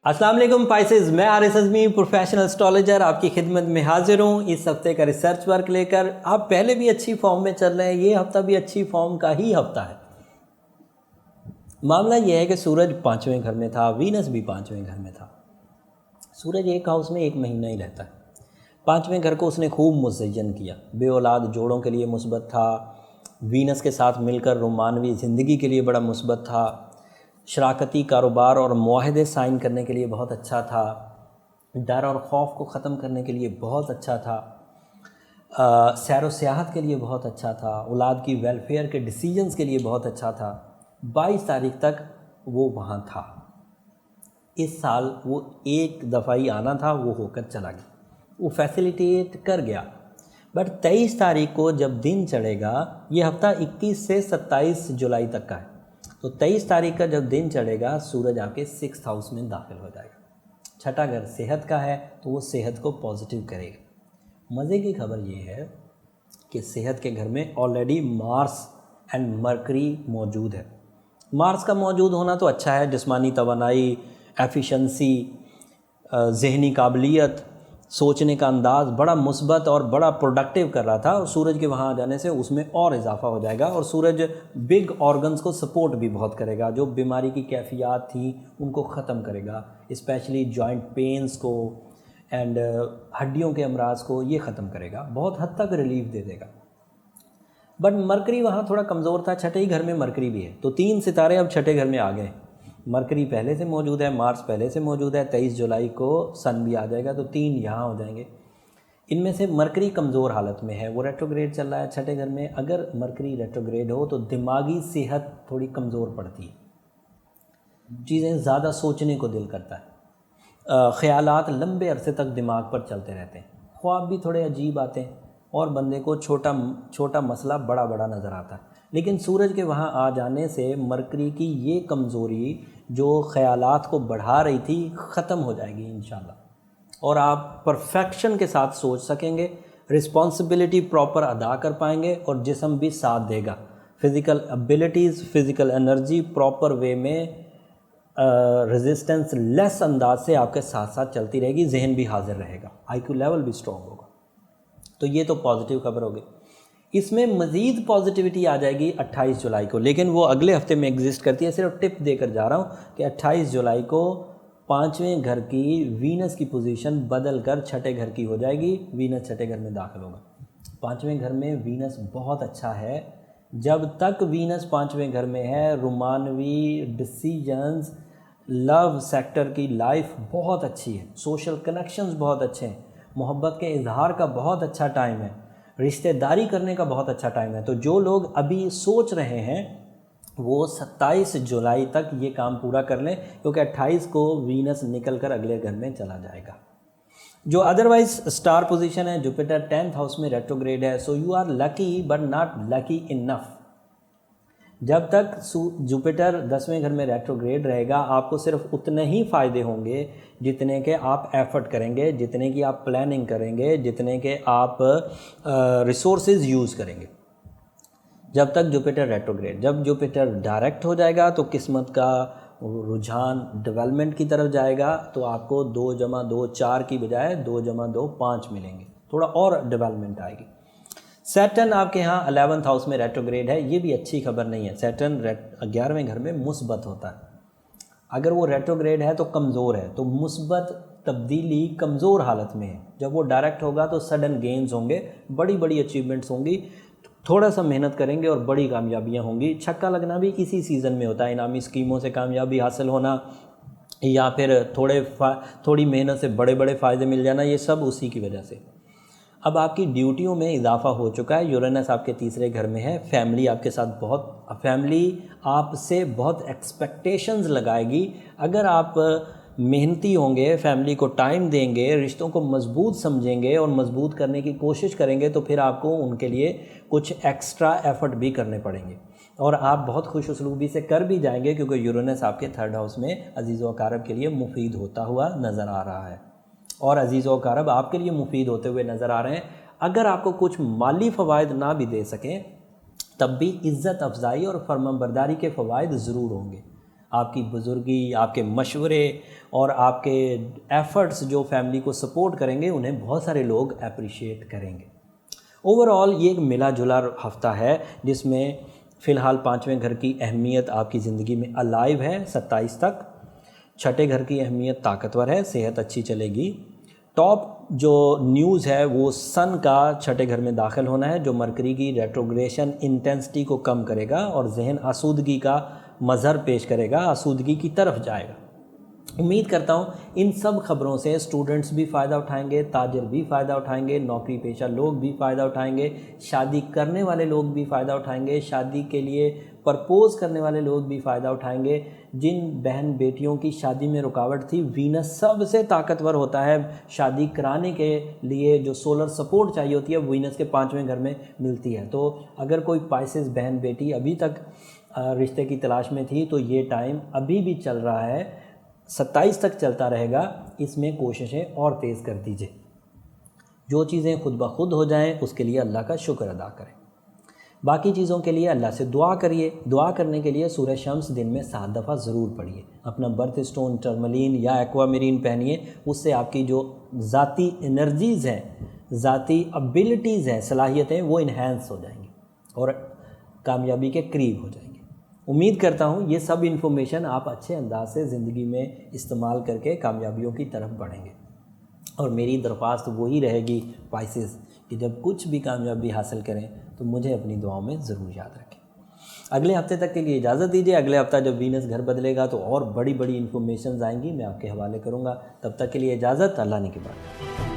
अस्सलाम वालेकुम पाइसेस, मैं आरिस अज़मी प्रोफेशनल एस्ट्रोलॉजर आपकी खिदमत में हाजिर हूँ इस हफ्ते का रिसर्च वर्क लेकर। आप पहले भी अच्छी फॉर्म में चल रहे हैं, ये हफ्ता भी अच्छी फॉर्म का ही हफ्ता है। मामला ये है कि सूरज 5वें घर में था, वीनस भी 5वें घर में था। सूरज एक हाउस में एक महीना ही रहता है। 5वें घर को उसने खूब मुज़य्यन किया, बे औलाद जोड़ों के लिए मुस्बत था, वीनस के साथ मिलकर रोमानवी ज़िंदगी के लिए बड़ा मुस्बत था, शराकती कारोबार और मुआहदे साइन करने के लिए बहुत अच्छा था, डर और खौफ को ख़त्म करने के लिए बहुत अच्छा था, सैर व सियाहत के लिए बहुत अच्छा था, औलाद की वेलफेयर के डिसीजंस के लिए बहुत अच्छा था। 22 तारीख तक वो वहाँ था। इस साल वो एक दफ़ा ही आना था, वो होकर चला गया, वो फैसिलिटेट कर गया। बट 23 तारीख को जब दिन चढ़ेगा, ये हफ़्ता 21 से 27 जुलाई तक का है, तो 23 तारीख का जब दिन चढ़ेगा सूरज आपके 6th हाउस में दाखिल हो जाएगा। छठा घर सेहत का है, तो वो सेहत को पॉजिटिव करेगा। मज़े की खबर ये है कि सेहत के घर में ऑलरेडी मार्स एंड मरकरी मौजूद है। मार्स का मौजूद होना तो अच्छा है, जिस्मानी तवानाई, एफिशिएंसी, ज़हनी काबिलियत, सोचने का अंदाज़ बड़ा मुस्बत और बड़ा प्रोडक्टिव कर रहा था, और सूरज के वहाँ आ जाने से उसमें और इजाफा हो जाएगा। और सूरज बिग ऑर्गन्स को सपोर्ट भी बहुत करेगा, जो बीमारी की कैफियत थी उनको ख़त्म करेगा, स्पेशली जॉइंट पेन्स को एंड हड्डियों के अमराज को ये ख़त्म करेगा, बहुत हद तक रिलीफ दे देगा। बट मरकरी वहाँ थोड़ा कमज़ोर था, छठे ही घर में मरकरी भी है, तो 3 सितारे अब छठे घर में आ गए। मरकरी पहले से मौजूद है, मार्स पहले से मौजूद है, 23 जुलाई को सन भी आ जाएगा, तो 3 यहाँ हो जाएंगे। इनमें से मरकरी कमज़ोर हालत में है, वो रेट्रोग्रेड चल रहा है छठे घर में। अगर मरकरी रेट्रोग्रेड हो तो दिमागी सेहत थोड़ी कमज़ोर पड़ती है, चीज़ें ज़्यादा सोचने को दिल करता है, ख़यालात लंबे अरसे तक दिमाग पर चलते रहते हैं, ख्वाब भी थोड़े अजीब आते हैं, और बंदे को छोटा छोटा मसला बड़ा बड़ा नज़र आता है। लेकिन सूरज के वहाँ आ जाने से मरकरी की ये कमज़ोरी जो ख़यालात को बढ़ा रही थी ख़त्म हो जाएगी इंशाल्लाह, और आप परफेक्शन के साथ सोच सकेंगे, रिस्पॉन्सिबिलिटी प्रॉपर अदा कर पाएंगे, और जिस्म भी साथ देगा। Physical abilities, physical energy proper way में रेजिस्टेंस लेस अंदाज से आपके साथ साथ चलती रहेगी, जहन भी हाजिर रहेगा, IQ लेवल भी स्ट्रॉन्ग होगा। तो ये तो पॉजिटिव खबर होगी। इसमें मज़ीद पॉजिटिविटी आ जाएगी 28 जुलाई को, लेकिन वो अगले हफ्ते में एग्जिस्ट करती है। सिर्फ टिप देकर जा रहा हूँ कि 28 जुलाई को 5वें घर की वीनस की पोजीशन बदल कर छठे घर की हो जाएगी, वीनस छठे घर में दाखिल होगा। 5वें घर में वीनस बहुत अच्छा है। जब तक वीनस 5वें घर में है, रोमानवी डिसीजंस, लव सेक्टर की लाइफ बहुत अच्छी है, सोशल कनेक्शंस बहुत अच्छे हैं, मोहब्बत के इजहार का बहुत अच्छा टाइम है, रिश्तेदारी करने का बहुत अच्छा टाइम है। तो जो लोग अभी सोच रहे हैं वो 27 जुलाई तक ये काम पूरा कर लें, क्योंकि 28 को वीनस निकल कर अगले घर में चला जाएगा। जो अदरवाइज स्टार पोजीशन है, जुपिटर 10th हाउस में रेट्रोग्रेड है, so you are lucky but not lucky enough. जब तक जुपिटर 10वें घर में रेट्रोग्रेड रहेगा, आपको सिर्फ उतने ही फ़ायदे होंगे जितने के आप एफर्ट करेंगे, जितने की आप प्लानिंग करेंगे, जितने के आप रिसोर्सेज यूज़ करेंगे। जब तक जुपिटर रेट्रोग्रेड, जब जुपिटर डायरेक्ट हो जाएगा तो किस्मत का रुझान डेवलपमेंट की तरफ जाएगा, तो आपको 2 + 2 4 की बजाय 2 + 2 5 मिलेंगे, थोड़ा और डेवलपमेंट आएगी। सैटर्न आपके यहाँ 11th हाउस में रेट्रोग्रेड है, ये भी अच्छी खबर नहीं है। सैटर्न 11वें घर में मुस्बत होता है, अगर वो रेट्रोग्रेड है तो कमज़ोर है, तो मुस्बत तब्दीली कमज़ोर हालत में है। जब वो डायरेक्ट होगा तो सडन गेन्स होंगे, बड़ी बड़ी अचीवमेंट्स होंगी, थोड़ा सा मेहनत करेंगे और बड़ी कामयाबियाँ होंगी। छक्का लगना भी इसी सीज़न में होता है, इनामी स्कीमों से कामयाबी हासिल होना, या फिर थोड़ी मेहनत से बड़े बड़े फ़ायदे मिल जाना, ये सब उसी की वजह से। अब आपकी ड्यूटियों में इजाफा हो चुका है, यूरेनस आपके तीसरे घर में है, फैमिली आपसे बहुत एक्सपेक्टेशंस लगाएगी। अगर आप मेहनती होंगे, फैमिली को टाइम देंगे, रिश्तों को मजबूत समझेंगे और मजबूत करने की कोशिश करेंगे, तो फिर आपको उनके लिए कुछ एक्स्ट्रा एफर्ट भी करने पड़ेंगे, और आप बहुत खुश उसलूबी से कर भी जाएंगे, क्योंकि यूरेनस आपके 3rd हाउस में अजीज़ व अकारब के लिए मुफीद होता हुआ नज़र आ रहा है, और अजीज़ व अकारब आपके लिए मुफीद होते हुए नज़र आ रहे हैं। अगर आपको कुछ माली फ़वाइद ना भी दे सकें, तब भी इज़्ज़त अफजाई और फर्माबरदारी के फ़वाइद ज़रूर होंगे। आपकी बुजुर्गी, आपके मशवरे और आपके एफ़र्ट्स जो फैमिली को सपोर्ट करेंगे, उन्हें बहुत सारे लोग अप्रिशिएट करेंगे। ओवरऑल ये एक मिला जुला हफ्ता है जिसमें फ़िलहाल पाँचवें घर की अहमियत आपकी ज़िंदगी में अलाइव है 27 तक। छठे घर की अहमियत ताकतवर है, सेहत अच्छी चलेगी। टॉप जो न्यूज़ है वो सन का छठे घर में दाखिल होना है, जो मरकरी की रेट्रोग्रेशन इंटेंसिटी को कम करेगा और जहन आसूदगी का मज़हर पेश करेगा, आसूदगी की तरफ जाएगा। उम्मीद करता हूँ इन सब खबरों से स्टूडेंट्स भी फ़ायदा उठाएंगे, ताजिर भी फ़ायदा उठाएंगे, नौकरी पेशा लोग भी फ़ायदा उठाएंगे, शादी करने वाले लोग भी फ़ायदा उठाएंगे, शादी के लिए प्रपोज़ करने वाले लोग भी फ़ायदा उठाएंगे। जिन बहन बेटियों की शादी में रुकावट थी, वीनस सबसे ताकतवर होता है शादी कराने के लिए। जो सोलर सपोर्ट चाहिए होती है वीनस के 5वें घर में मिलती है। तो अगर कोई पाइसेस बहन बेटी अभी तक रिश्ते की तलाश में थी तो ये टाइम अभी भी चल रहा है, 27 तक चलता रहेगा। इसमें कोशिशें और तेज़ कर दीजिए। जो चीज़ें खुद ब खुद हो जाएं उसके लिए अल्लाह का शुक्र अदा करें। बाकी चीज़ों के लिए अल्लाह से दुआ करिए। दुआ करने के लिए सूरह शम्स दिन में 7 दफ़ा ज़रूर पढ़िए। अपना बर्थ स्टोन टर्मलीन या एक्वामेरीन पहनिए, उससे आपकी जो ज़ाती एनर्जीज़ हैं, ज़ाती एबिलिटीज़ हैं, सलाहियतें, वो इन्हेंस हो जाएंगी और कामयाबी के करीब हो जाएंगी। उम्मीद करता हूँ ये सब इन्फॉर्मेशन आप अच्छे अंदाज से ज़िंदगी में इस्तेमाल करके कामयाबियों की तरफ बढ़ेंगे। और मेरी दरख्वास्त वही रहेगी पाइसेस कि जब कुछ भी कामयाबी हासिल करें तो मुझे अपनी दुआओं में ज़रूर याद रखें। अगले हफ्ते तक के लिए इजाज़त दीजिए। अगले हफ्ता जब वीनस घर बदलेगा तो और बड़ी बड़ी इन्फॉर्मेशन आएंगी, मैं आपके हवाले करूँगा। तब तक के लिए इजाज़त, अल्लाह ने की बात।